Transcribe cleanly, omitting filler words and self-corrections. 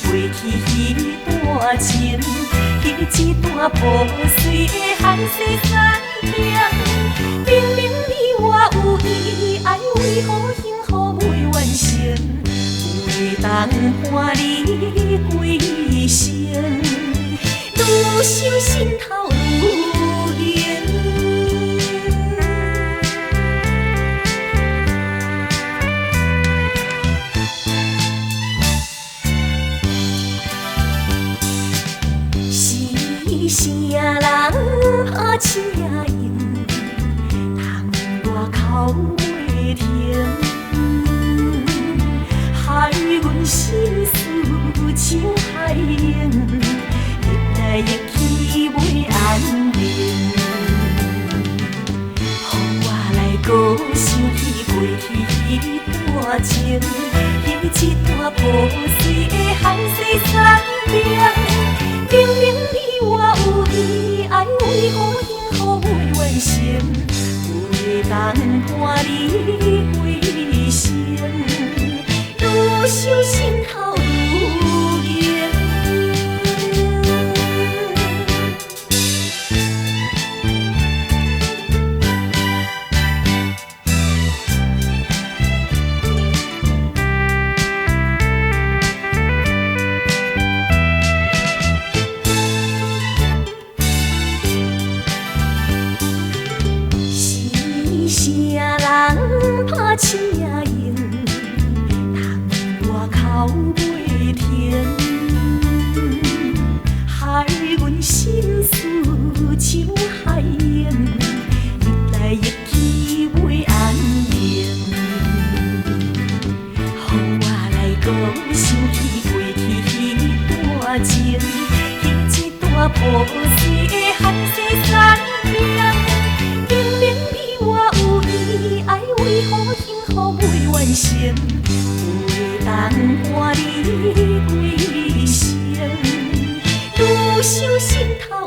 过去迄段情，迄一段破碎的寒水山顶。明明你我有意，爱为何幸福未完成？有的当伴你归生，愈想心头愈痒。是啥人拍车用，窗外口袂停，害阮心思像海涌，越来越去袂安宁。予我来搁想起过去迄段情，迄一段破碎的汗水山顶。明明你我有意，爱为何幸福未完成？有的当伴你归生，愈想心头愈痒。啥人拍车用，窗外口袂停，害阮心思像海涌，越来越去袂安宁。予我来搁想起过去迄段情，迄一段破碎的汗水山顶。明明你我有意，爱为何幸福未完成？有的当伴你归生，愈想心头